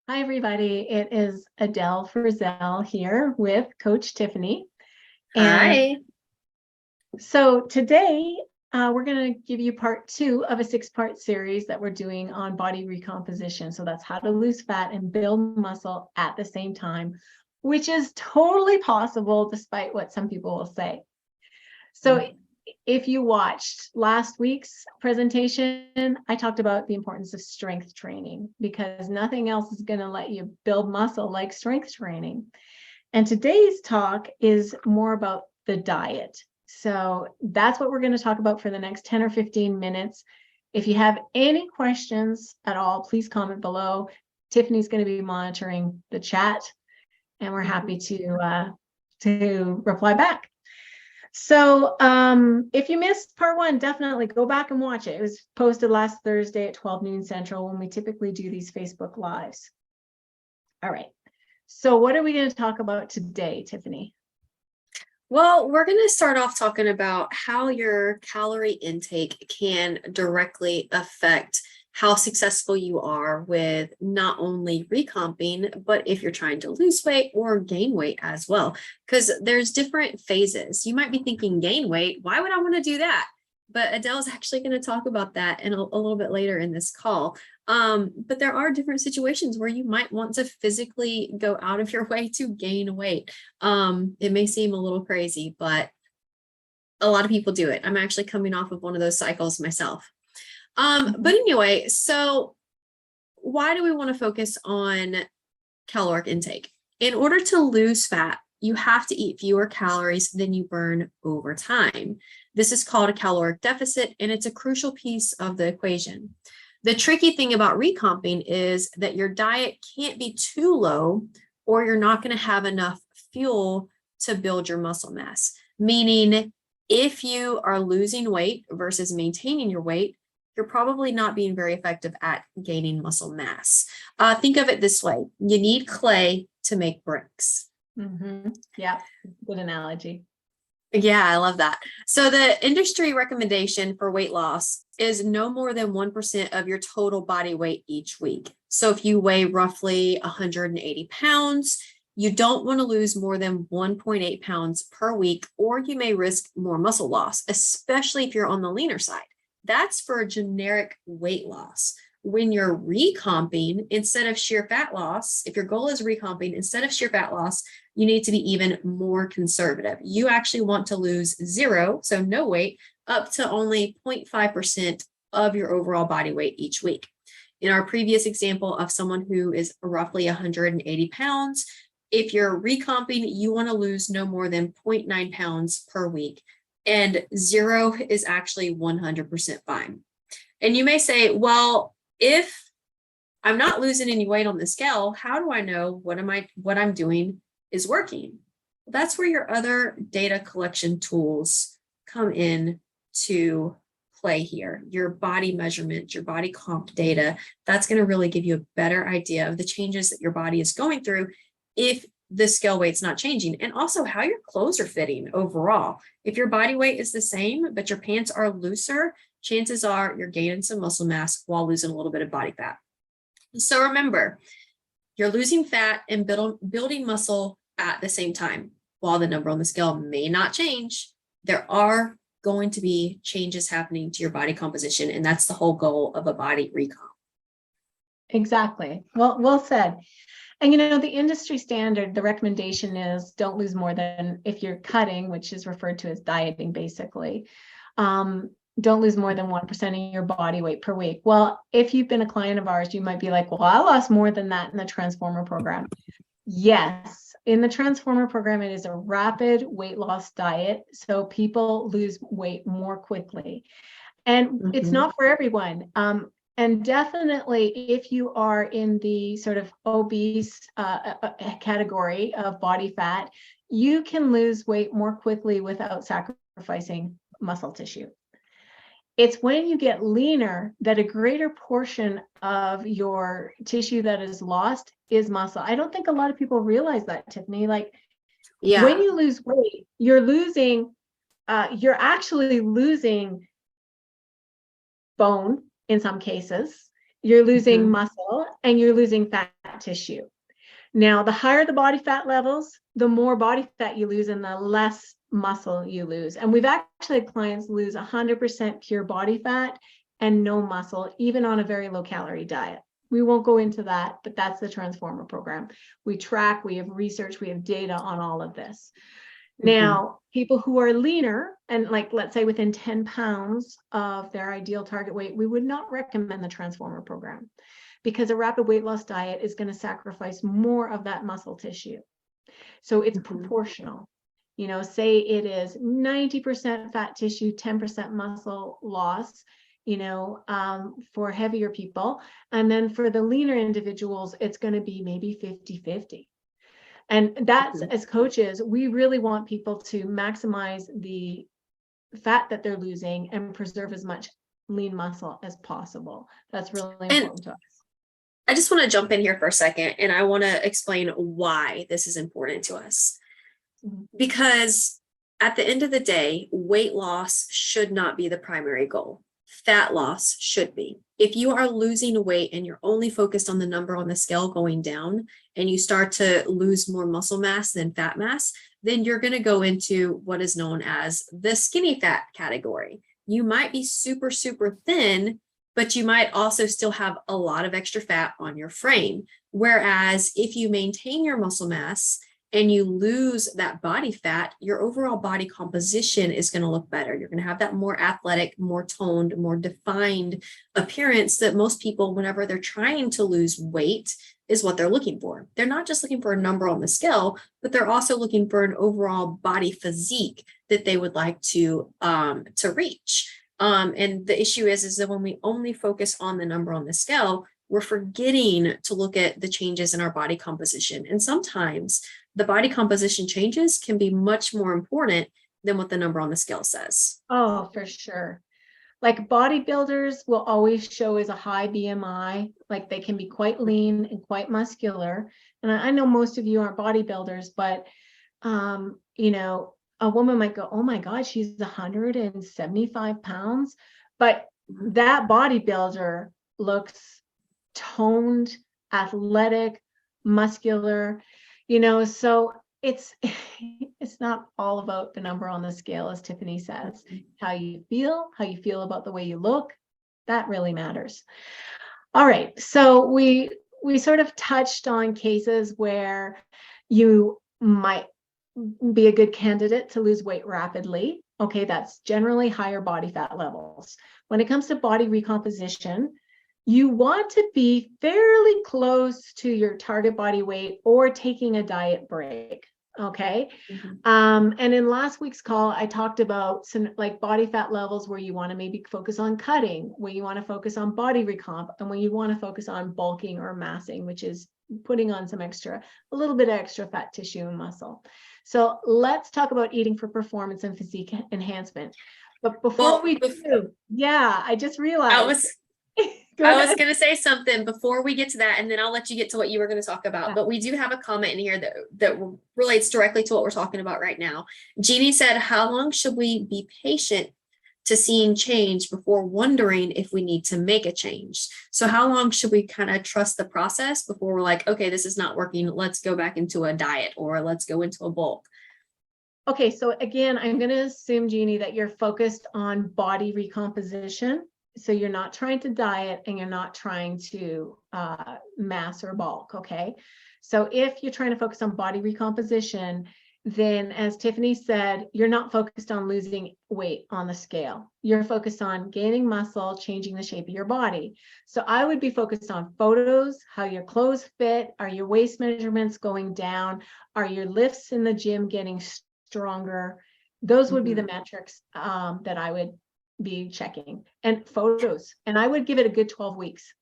Hi, everybody. It is Adele Frizzell here with Coach Tiffany. And Hi. so today we're going to give you part 2 of a 6-part series that we're doing on body recomposition. So that's how to lose fat and build muscle at the same time, which is totally possible despite what some people will say. So if you watched last week's presentation, I talked about the importance of strength training because nothing else is going to let you build muscle like strength training. And today's talk is more about the diet. So that's what we're going to talk about for the next 10 or 15 minutes. If you have any questions at all, please comment below. Tiffany's going to be monitoring the chat, and we're happy to reply back. So if you missed part 1, definitely go back and watch it. It was posted last Thursday at 12 noon Central when we typically do these Facebook Lives. All right. So what are we going to talk about today, Tiffany? Well, we're going to start off talking about how your calorie intake can directly affect how successful you are with not only recomping, but if you're trying to lose weight or gain weight as well, because there's different phases. You might be thinking gain weight. Why would I want to do that? But Adele's actually going to talk about that in a little bit later in this call. But there are different situations where you might want to physically go out of your way to gain weight. It may seem a little crazy, but a lot of people do it. I'm actually coming off of one of those cycles myself. But anyway, so why do we want to focus on caloric intake? In order to lose fat, you have to eat fewer calories than you burn over time. This is called a caloric deficit, and it's a crucial piece of the equation. The tricky thing about recomping is that your diet can't be too low, or you're not going to have enough fuel to build your muscle mass. Meaning, if you are losing weight versus maintaining your weight, you're probably not being very effective at gaining muscle mass. Think of it this way. You need clay to make bricks. Yeah, good analogy. Yeah, I love that. So the industry recommendation for weight loss is no more than 1% of your total body weight each week. So if you weigh roughly 180 pounds, you don't want to lose more than 1.8 pounds per week, or you may risk more muscle loss, especially if you're on the leaner side. That's for a generic weight loss. When you're recomping, instead of sheer fat loss, if your goal is recomping, instead of sheer fat loss, you need to be even more conservative. You actually want to lose 0, so no weight, up to only 0.5% of your overall body weight each week. In our previous example of someone who is roughly 180 pounds, if you're recomping, you want to lose no more than 0.9 pounds per week. And 0 is actually 100% fine. And you may say, well, if I'm not losing any weight on the scale, how do I know what I'm doing is working? Well, that's where your other data collection tools come in to play here. Your body measurement, your body comp data, that's going to really give you a better idea of the changes that your body is going through if the scale weight's not changing, and also how your clothes are fitting overall. If your body weight is the same, but your pants are looser, chances are you're gaining some muscle mass while losing a little bit of body fat. So remember, you're losing fat and building muscle at the same time. While the number on the scale may not change, there are going to be changes happening to your body composition, and that's the whole goal of a body recomp. Exactly. Well said. And the industry standard, the recommendation is don't lose more than, if you're cutting, which is referred to as dieting, basically, don't lose more than 1% of your body weight per week. Well, if you've been a client of ours, you might be like, well, I lost more than that in the Transformer program. Yes, in the Transformer program, it is a rapid weight loss diet. So people lose weight more quickly. And it's not for everyone. And definitely, if you are in the sort of obese category of body fat, you can lose weight more quickly without sacrificing muscle tissue. It's when you get leaner that a greater portion of your tissue that is lost is muscle. I don't think a lot of people realize that, Tiffany. Like, when you lose weight, you're actually losing bone in some cases. you're losing Mhm. muscle, and you're losing fat tissue. Now, the higher the body fat levels, the more body fat you lose and the less muscle you lose. And we've actually had clients lose 100% pure body fat and no muscle, even on a very low calorie diet. We won't go into that, but that's the Transformer program. We track, we have research, we have data on all of this. Now, people who are leaner and, like, let's say within 10 pounds of their ideal target weight, we would not recommend the Transformer program, because a rapid weight loss diet is going to sacrifice more of that muscle tissue. So it's proportional. You know, say it is 90% fat tissue, 10% muscle loss, you know, for heavier people. And then for the leaner individuals, it's going to be maybe 50-50. And that's, as coaches, we really want people to maximize the fat that they're losing and preserve as much lean muscle as possible. That's really important to us. I just want to jump in here for a second, and I want to explain why this is important to us. Because at the end of the day, weight loss should not be the primary goal. Fat loss should be. If you are losing weight and you're only focused on the number on the scale going down, and you start to lose more muscle mass than fat mass, then you're going to go into what is known as the skinny fat category. You might be super, super thin, but you might also still have a lot of extra fat on your frame. Whereas if you maintain your muscle mass and you lose that body fat, your overall body composition is going to look better. You're going to have that more athletic, more toned, more defined appearance that most people, whenever they're trying to lose weight, is what they're looking for. They're not just looking for a number on the scale, but they're also looking for an overall body physique that they would like to reach. And the issue is that when we only focus on the number on the scale, we're forgetting to look at the changes in our body composition. And sometimes the body composition changes can be much more important than what the number on the scale says. Oh, for sure. Like, bodybuilders will always show as a high BMI, like they can be quite lean and quite muscular. And I know most of you aren't bodybuilders, but you know, a woman might go, oh my God, she's 175 pounds. But that bodybuilder looks toned, athletic, muscular, you know, so it's not all about the number on the scale, as Tiffany says. How you feel about the way you look, that really matters. All right, so we sort of touched on cases where you might be a good candidate to lose weight rapidly. Okay, that's generally higher body fat levels. When it comes to body recomposition, you want to be fairly close to your target body weight or taking a diet break. Okay. And in last week's call, I talked about some like body fat levels where you want to maybe focus on cutting, where you want to focus on body recomp, and when you want to focus on bulking or massing, which is putting on a little bit of extra fat tissue and muscle. So let's talk about eating for performance and physique enhancement. But before we do, I just realized. I was going to say something before we get to that, and then I'll let you get to what you were going to talk about. Yeah. But we do have a comment in here that relates directly to what we're talking about right now. Jeannie said, how long should we be patient to seeing change before wondering if we need to make a change? So how long should we kind of trust the process before we're like, okay, this is not working, let's go back into a diet or let's go into a bulk? Okay, so again, I'm going to assume, Jeannie, that you're focused on body recomposition. So you're not trying to diet and you're not trying to mass or bulk, okay? So if you're trying to focus on body recomposition, then as Tiffany said, you're not focused on losing weight on the scale. You're focused on gaining muscle, changing the shape of your body. So I would be focused on photos, how your clothes fit, are your waist measurements going down, are your lifts in the gym getting stronger? Those would be the metrics that I would be checking, and photos. And I would give it a good 12 weeks.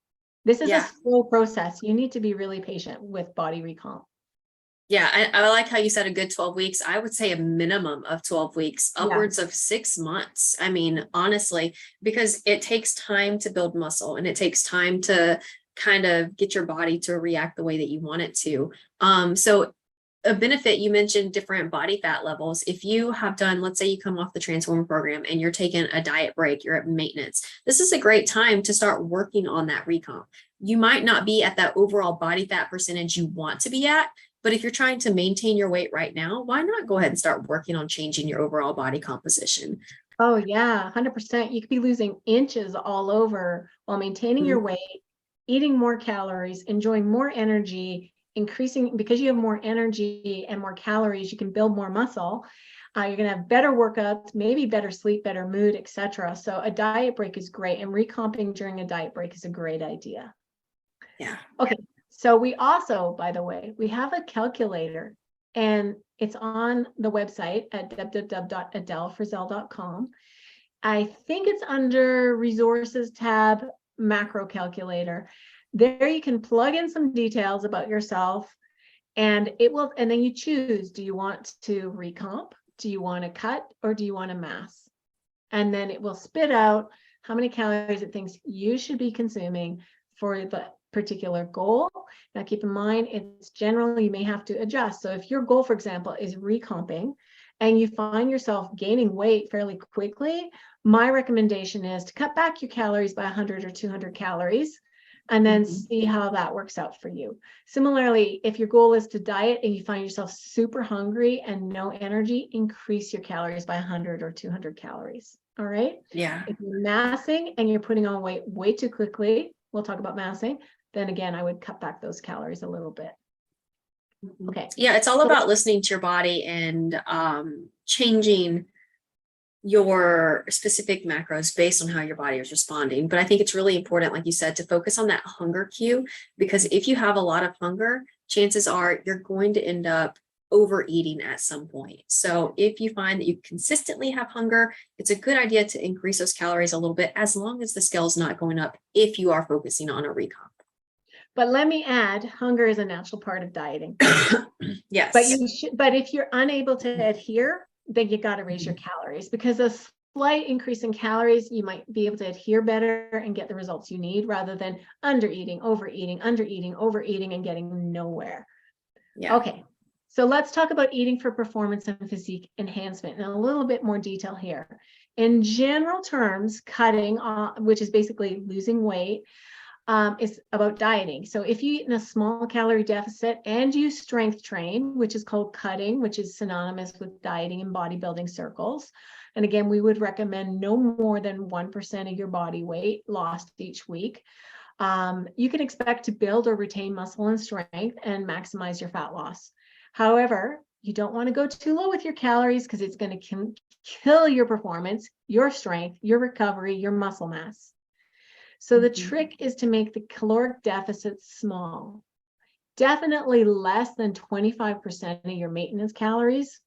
This is a slow process. You need to be really patient with body recomp. Yeah, I like how you said a good 12 weeks. I would say a minimum of 12 weeks, upwards of 6 months. I mean, honestly, because it takes time to build muscle and it takes time to kind of get your body to react the way that you want it to. So a benefit, you mentioned different body fat levels. If you have done, let's say you come off the Transformer program and you're taking a diet break, you're at maintenance, this is a great time to start working on that recomp. You might not be at that overall body fat percentage you want to be at, but if you're trying to maintain your weight right now, why not go ahead and start working on changing your overall body composition? Oh yeah, 100%. You could be losing inches all over while maintaining your weight, eating more calories, enjoying more energy, increasing, because you have more energy and more calories, you can build more muscle. You're going to have better workouts, maybe better sleep, better mood, etc. So a diet break is great, and recomping during a diet break is a great idea. Yeah. Okay. So we also, by the way, we have a calculator, and it's on the website at www.adelefrizzell.com. I think it's under resources tab, macro calculator. There you can plug in some details about yourself, and it will, and then you choose, do you want to recomp? Do you want to cut, or do you want to mass? And then it will spit out how many calories it thinks you should be consuming for the particular goal. Now keep in mind, it's generally, you may have to adjust. So if your goal, for example, is recomping and you find yourself gaining weight fairly quickly, my recommendation is to cut back your calories by 100 or 200 calories and then see how that works out for you. Similarly, if your goal is to diet and you find yourself super hungry and no energy, increase your calories by 100 or 200 calories. All right. Yeah. If you're massing and you're putting on weight way too quickly, we'll talk about massing, then again, I would cut back those calories a little bit. Okay. Yeah, it's all about listening to your body and changing your specific macros based on how your body is responding. But I think it's really important, like you said, to focus on that hunger cue, because if you have a lot of hunger, chances are you're going to end up overeating at some point. So if you find that you consistently have hunger, it's a good idea to increase those calories a little bit, as long as the scale's not going up, if you are focusing on a recomp. But let me add, hunger is a natural part of dieting. Yes. But if you're unable to adhere, then you got to raise your calories, because a slight increase in calories, you might be able to adhere better and get the results you need, rather than undereating, overeating, undereating, overeating, and getting nowhere. Yeah. Okay. So let's talk about eating for performance and physique enhancement in a little bit more detail here. In general terms, cutting, which is basically losing weight, is about dieting. So if you eat in a small calorie deficit and you strength train, which is called cutting, which is synonymous with dieting in bodybuilding circles. And again, we would recommend no more than 1% of your body weight lost each week. You can expect to build or retain muscle and strength and maximize your fat loss. However, you don't want to go too low with your calories, because it's going to kill your performance, your strength, your recovery, your muscle mass. So the trick is to make the caloric deficit small, definitely less than 25% of your maintenance calories.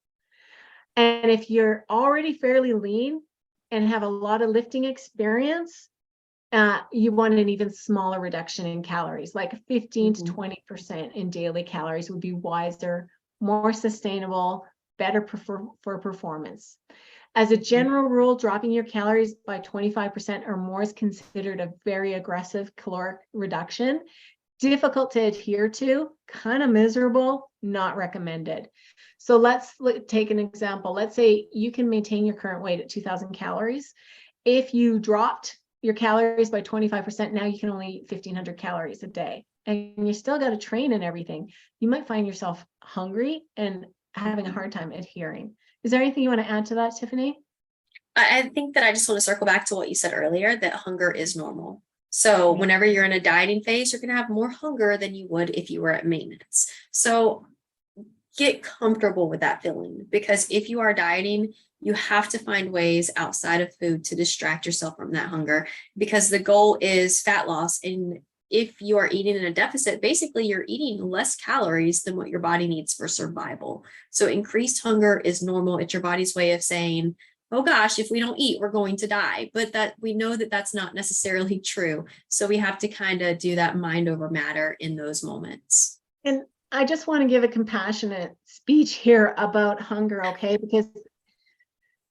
And if you're already fairly lean and have a lot of lifting experience, you want an even smaller reduction in calories, like 15 to 20% in daily calories would be wiser, more sustainable, better for performance. As a general rule, dropping your calories by 25% or more is considered a very aggressive caloric reduction. Difficult to adhere to, kind of miserable, not recommended. So let's take an example. Let's say you can maintain your current weight at 2,000 calories. If you dropped your calories by 25%, now you can only eat 1,500 calories a day. And you still got to train and everything. You might find yourself hungry and having a hard time adhering. Is there anything you want to add to that, Tiffany? I think that I just want to circle back to what you said earlier, that hunger is normal. So whenever you're in a dieting phase, you're going to have more hunger than you would if you were at maintenance. So get comfortable with that feeling, because if you are dieting, you have to find ways outside of food to distract yourself from that hunger, because the goal is fat loss. And if you are eating in a deficit, basically you're eating less calories than what your body needs for survival. So increased hunger is normal. It's your body's way of saying, oh gosh, if we don't eat, we're going to die. But that we know that that's not necessarily true. So we have to kind of do that mind over matter in those moments. And I just want to give a compassionate speech here about hunger, okay? Because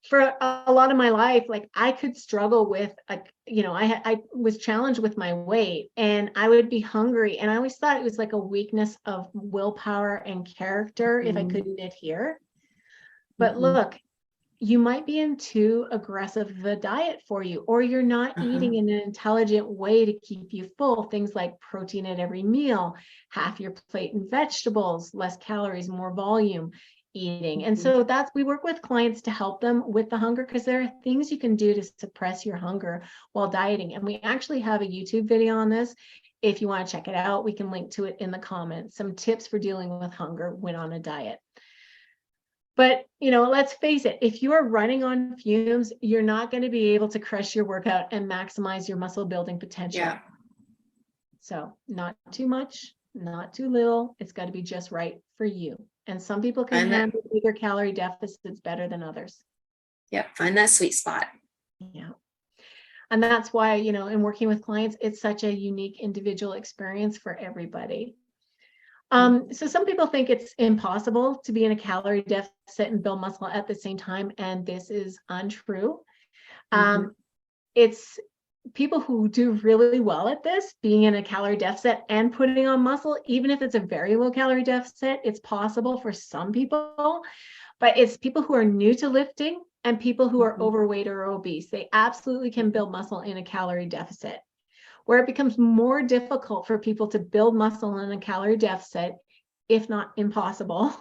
for a lot of my life, like I could struggle with, like, I was challenged with my weight, and I would be hungry, and I always thought it was like a weakness of willpower and character if I couldn't adhere. But look, you might be in too aggressive of a diet for you, or you're not eating in an intelligent way to keep you full. Things like protein at every meal, half your plate in vegetables, less calories, more volume eating. And so we work with clients to help them with the hunger, because there are things you can do to suppress your hunger while dieting. And we actually have a YouTube video on this. If you want to check it out, we can link to it in the comments. Some tips for dealing with hunger when on a diet. But, let's face it, if you are running on fumes, you're not going to be able to crush your workout and maximize your muscle building potential. Yeah. So not too much, not too little. It's got to be just right for you. And some people can handle bigger calorie deficits better than others. Yep. Find that sweet spot. Yeah. And that's why, in working with clients, it's such a unique individual experience for everybody. So some people think it's impossible to be in a calorie deficit and build muscle at the same time, and this is untrue. It's people who do really well at this, being in a calorie deficit and putting on muscle, even if it's a very low calorie deficit. It's possible for some people, but it's people who are new to lifting and people who are overweight or obese. They absolutely can build muscle in a calorie deficit. Where it becomes more difficult for people to build muscle in a calorie deficit, if not impossible,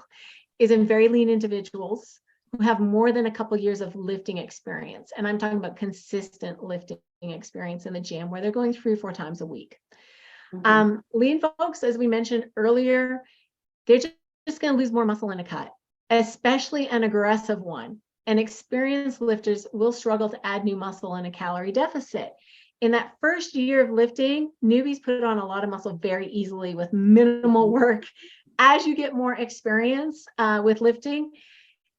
is in very lean individuals who have more than a couple of years of lifting experience. And I'm talking about consistent lifting experience in the gym, where they're going 3 or 4 times a week. Lean folks, as we mentioned earlier, they're just going to lose more muscle in a cut, especially an aggressive one. And experienced lifters will struggle to add new muscle in a calorie deficit. In that first year of lifting, newbies put on a lot of muscle very easily with minimal work. As you get more experience with lifting,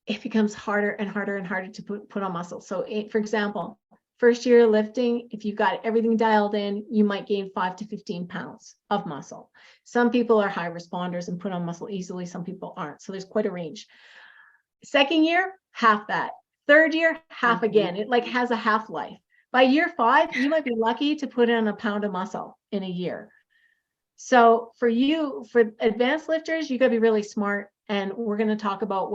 it becomes harder and harder and harder to put on muscle. So for example, first year of lifting, if you've got everything dialed in, you might gain 5 to 15 pounds of muscle. Some people are high responders and put on muscle easily. Some people aren't. So there's quite a range. Second year, half that. Third year, half again. It like has a half-life. By year 5, you might be lucky to put in a pound of muscle in a year. So for advanced lifters, you got to be really smart. And we're going to talk about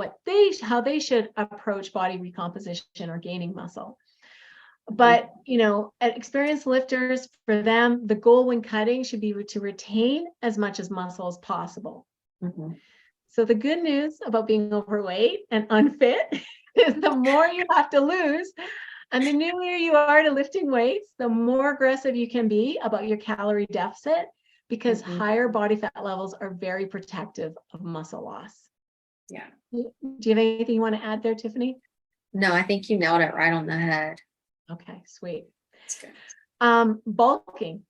how they should approach body recomposition or gaining muscle. But, at experienced lifters, for them, the goal when cutting should be to retain as much as muscle as possible. So the good news about being overweight and unfit is the more you have to lose, and the newer you are to lifting weights, the more aggressive you can be about your calorie deficit, because higher body fat levels are very protective of muscle loss. Yeah. Do you have anything you want to add there, Tiffany? No, I think you nailed it right on the head. Okay, sweet. That's good. Bulking.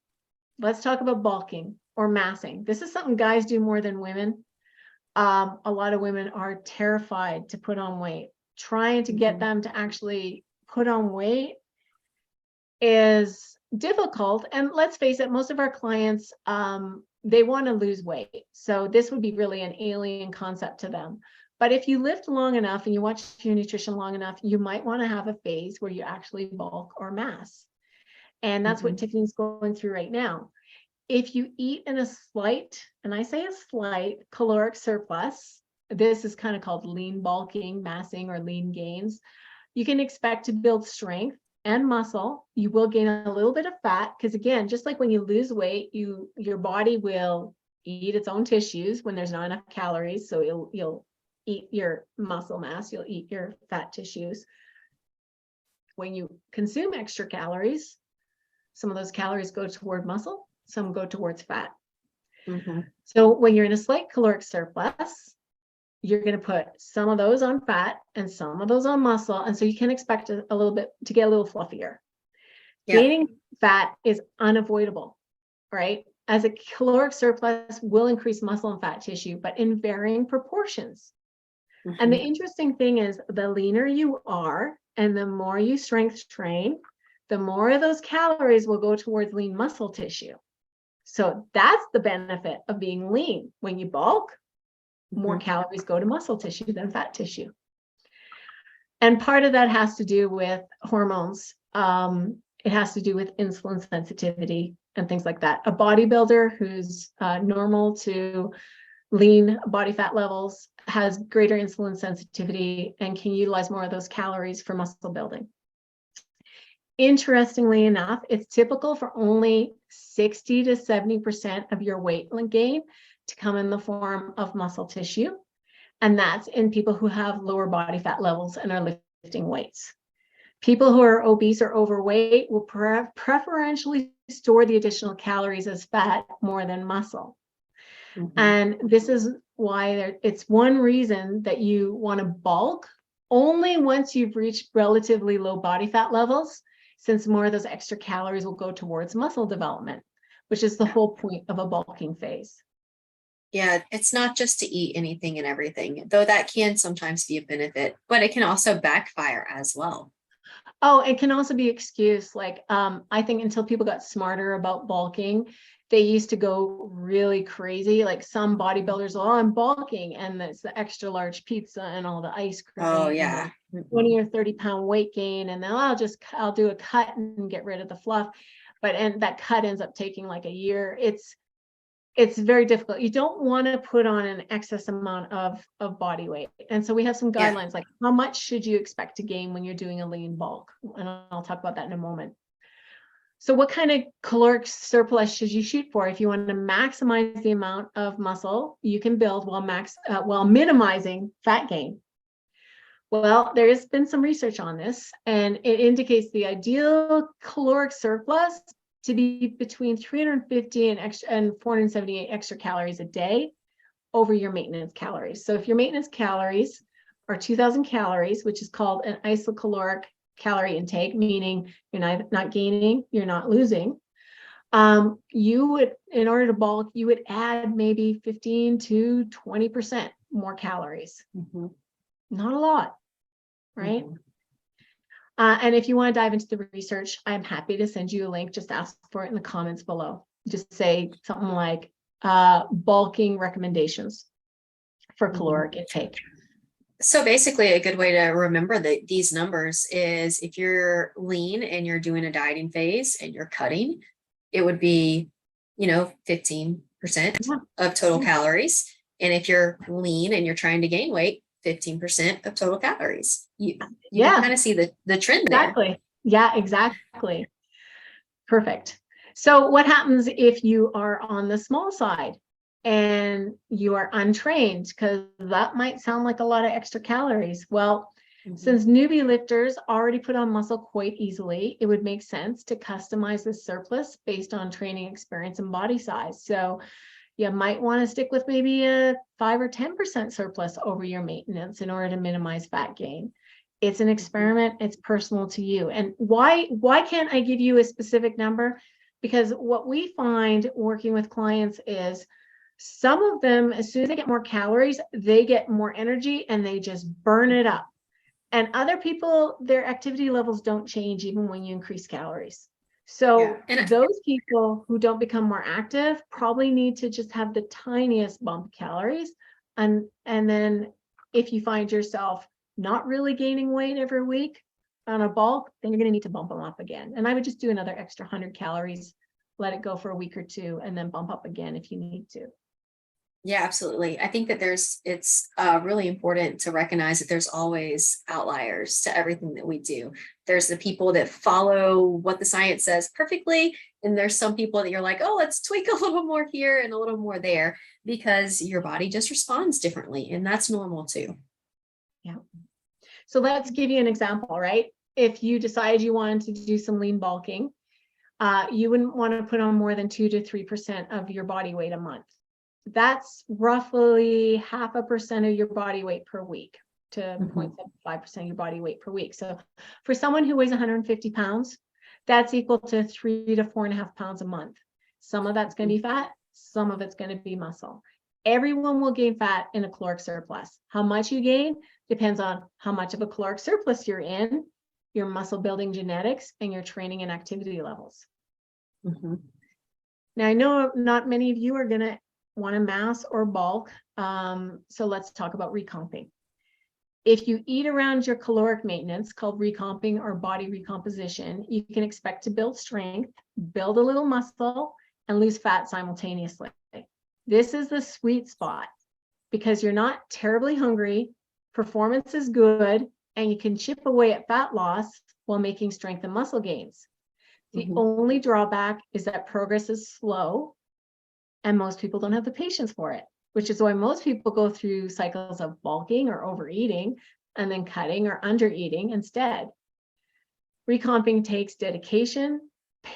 Let's talk about bulking or massing. This is something guys do more than women. A lot of women are terrified to put on weight. Trying to get them to actually put on weight is difficult. And let's face it, most of our clients, they want to lose weight. So this would be really an alien concept to them. But if you lift long enough and you watch your nutrition long enough, you might want to have a phase where you actually bulk or mass. And that's what Tiffany's going through right now. If you eat in a slight, and I say a slight, caloric surplus, this is kind of called lean bulking, massing, or lean gains. You can expect to build strength and muscle. You will gain a little bit of fat, because again, just like when you lose weight, your body will eat its own tissues when there's not enough calories. So you'll eat your muscle mass, you'll eat your fat tissues. When you consume extra calories, some of those calories go toward muscle, some go towards fat. So when you're in a slight caloric surplus, you're going to put some of those on fat and some of those on muscle. And so you can expect a little bit to get a little fluffier. Gaining fat is unavoidable, right? As a caloric surplus will increase muscle and fat tissue, but in varying proportions. And the interesting thing is, the leaner you are and the more you strength train, the more of those calories will go towards lean muscle tissue. So that's the benefit of being lean. When you bulk, more calories go to muscle tissue than fat tissue. And part of that has to do with hormones. It has to do with insulin sensitivity and things like that. A bodybuilder who's normal to lean body fat levels has greater insulin sensitivity and can utilize more of those calories for muscle building. Interestingly enough, it's typical for only 60 to 70% of your weight gain to come in the form of muscle tissue. And that's in people who have lower body fat levels and are lifting weights. People who are obese or overweight will preferentially store the additional calories as fat more than muscle. Mm-hmm. And this is why it's one reason that you want to bulk only once you've reached relatively low body fat levels, since more of those extra calories will go towards muscle development, which is the whole point of a bulking phase. Yeah, it's not just to eat anything and everything, though that can sometimes be a benefit, but it can also backfire as well. Oh, it can also be excused. Like, I think until people got smarter about bulking, they used to go really crazy. Like some bodybuilders, oh, I'm bulking, and it's the extra large pizza and all the ice cream. Oh, yeah. 20 or 30 pound weight gain. And then I'll do a cut and get rid of the fluff. And that cut ends up taking like a year. It's very difficult. You don't want to put on an excess amount of body weight. And so we have some guidelines, like how much should you expect to gain when you're doing a lean bulk? And I'll talk about that in a moment. So what kind of caloric surplus should you shoot for? If you want to maximize the amount of muscle you can build while minimizing fat gain. Well, there has been some research on this, and it indicates the ideal caloric surplus to be between 350 and 478 extra calories a day over your maintenance calories. So if your maintenance calories are 2,000 calories, which is called an isocaloric calorie intake, meaning you're not gaining, you're not losing, you would, in order to bulk, you would add maybe 15 to 20% more calories. Mm-hmm. Not a lot, right? Mm-hmm. And if you want to dive into the research, I'm happy to send you a link. Just ask for it in the comments below. Just say something like bulking recommendations for caloric intake. So basically a good way to remember these numbers is if you're lean and you're doing a dieting phase and you're cutting, it would be, 15% of total calories. And if you're lean and you're trying to gain weight, 15% of total calories. You can kind of see the trend there. Exactly. Yeah, exactly. Perfect. So what happens if you are on the small side and you are untrained? Because that might sound like a lot of extra calories. Well, since newbie lifters already put on muscle quite easily, it would make sense to customize the surplus based on training experience and body size. So you might want to stick with maybe a 5 or 10% surplus over your maintenance in order to minimize fat gain. It's an experiment. It's personal to you. And why can't I give you a specific number? Because what we find working with clients is some of them, as soon as they get more calories, they get more energy and they just burn it up. And other people, their activity levels don't change even when you increase calories. So those people who don't become more active probably need to just have the tiniest bump of calories. And then if you find yourself not really gaining weight every week on a bulk, then you're going to need to bump them up again. And I would just do another extra 100 calories, let it go for a week or two, and then bump up again if you need to. Yeah, absolutely. I think that it's really important to recognize that there's always outliers to everything that we do. There's the people that follow what the science says perfectly. And there's some people that you're like, oh, let's tweak a little more here and a little more there because your body just responds differently. And that's normal too. Yeah. So let's give you an example, right? If you decided you wanted to do some lean bulking, you wouldn't want to put on more than 2 to 3% of your body weight a month. That's roughly 0.5% of your body weight per week to 0.75% of your body weight per week. So for someone who weighs 150 pounds, that's equal to 3 to 4.5 pounds a month. Some of that's going to be fat, some of it's going to be muscle. Everyone will gain fat in a caloric surplus. How much you gain depends on how much of a caloric surplus you're in, your muscle building genetics, and your training and activity levels. Now, I know not many of you are going to want to mass or bulk. So let's talk about recomping. If you eat around your caloric maintenance, called recomping or body recomposition, you can expect to build strength, build a little muscle, and lose fat simultaneously. This is the sweet spot because you're not terribly hungry, performance is good, and you can chip away at fat loss while making strength and muscle gains. The only drawback is that progress is slow and most people don't have the patience for it, which is why most people go through cycles of bulking or overeating and then cutting or undereating instead. Recomping takes dedication,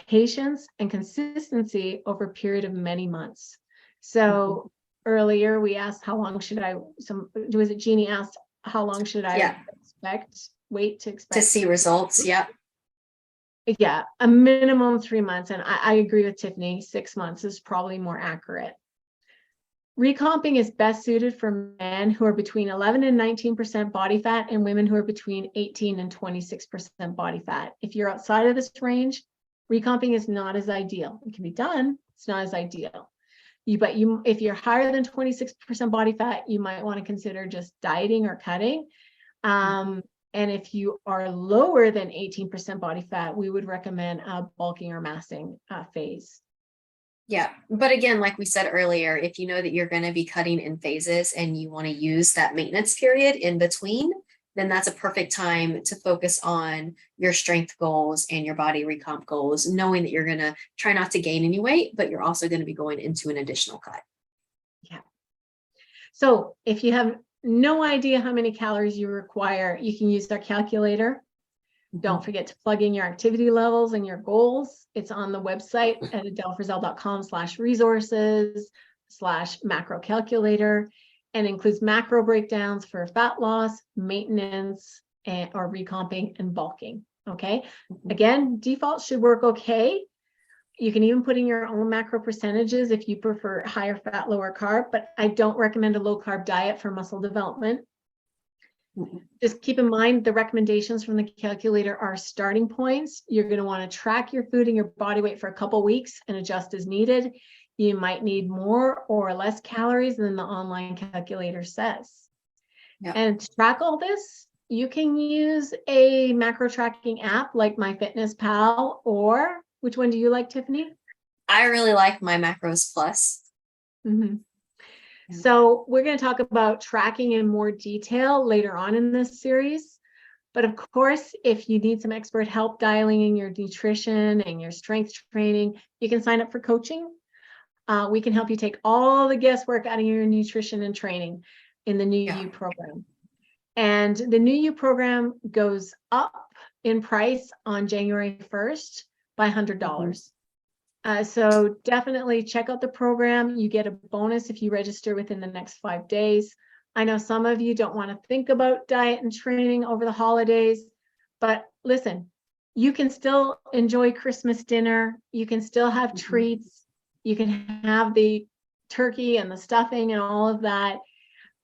patience, and consistency over a period of many months. So earlier we asked how long should I, was it Jeannie asked, how long should I wait to expect to see results? Yeah. Yeah, a minimum 3 months. And I agree with Tiffany, 6 months is probably more accurate. Recomping is best suited for men who are between 11 and 19% body fat and women who are between 18 and 26% body fat. If you're outside of this range, recomping is not as ideal. It can be done, it's not as ideal. If you're higher than 26% body fat, you might want to consider just dieting or cutting. And if you are lower than 18% body fat, we would recommend a bulking or massing phase. Yeah. But again, like we said earlier, if you know that you're going to be cutting in phases and you want to use that maintenance period in between, then that's a perfect time to focus on your strength goals and your body recomp goals, knowing that you're going to try not to gain any weight, but you're also going to be going into an additional cut. Yeah. So if you have no idea how many calories you require, you can use our calculator. Don't forget to plug in your activity levels and your goals. It's on the website at adelefrizzell.com/resources/macro calculator, and includes macro breakdowns for fat loss, maintenance, or recomping and bulking. Okay. Again, default should work okay. You can even put in your own macro percentages if you prefer higher fat, lower carb, but I don't recommend a low carb diet for muscle development. Just keep in mind the recommendations from the calculator are starting points. You're going to want to track your food and your body weight for a couple weeks and adjust as needed. You might need more or less calories than the online calculator says. Yep. And to track all this, you can use a macro tracking app like MyFitnessPal, or which one do you like, Tiffany? I really like My Macros Plus. So we're going to talk about tracking in more detail later on in this series. But of course, if you need some expert help dialing in your nutrition and your strength training, you can sign up for coaching. We can help you take all the guesswork out of your nutrition and training in the New You program. And the New You program goes up in price on January 1st by $100. So definitely check out the program. You get a bonus if you register within the next 5 days. I know some of you don't want to think about diet and training over the holidays, but listen, you can still enjoy Christmas dinner. You can still have treats. You can have the turkey and the stuffing and all of that.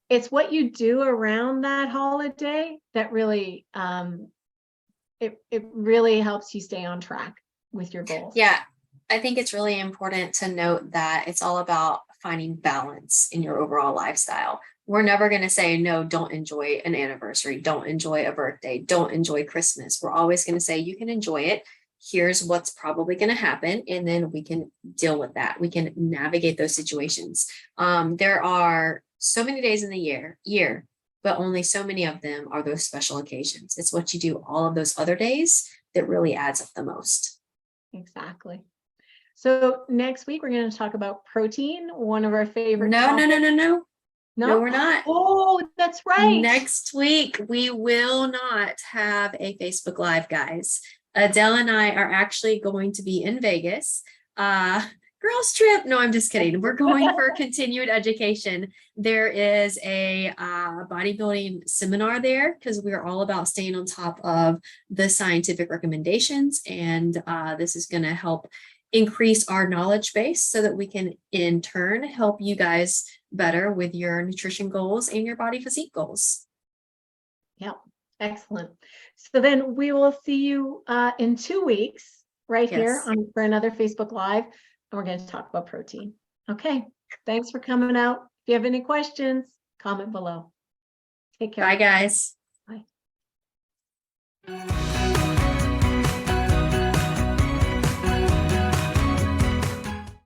It's what you do around that holiday that really, it really helps you stay on track with your goals. Yeah. I think it's really important to note that it's all about finding balance in your overall lifestyle. We're never going to say, no, don't enjoy an anniversary. Don't enjoy a birthday. Don't enjoy Christmas. We're always going to say you can enjoy it. Here's what's probably going to happen. And then we can deal with that. We can navigate those situations. There are so many days in the year, but only so many of them are those special occasions. It's what you do all of those other days that really adds up the most. Exactly. So next week, we're going to talk about protein, one of our favorite topics. No, we're not. Oh, that's right. Next week, we will not have a Facebook Live, guys. Adele and I are actually going to be in Vegas. Girls trip. No, I'm just kidding. We're going for continued education. There is a bodybuilding seminar there because we're all about staying on top of the scientific recommendations. And this is going to help increase our knowledge base so that we can in turn help you guys better with your nutrition goals and your body physique goals. Yeah, excellent. So then we will see you in 2 weeks right here for another Facebook Live, and we're going to talk about protein. Okay, thanks for coming out. If you have any questions, comment below. Take care. Bye, guys. you.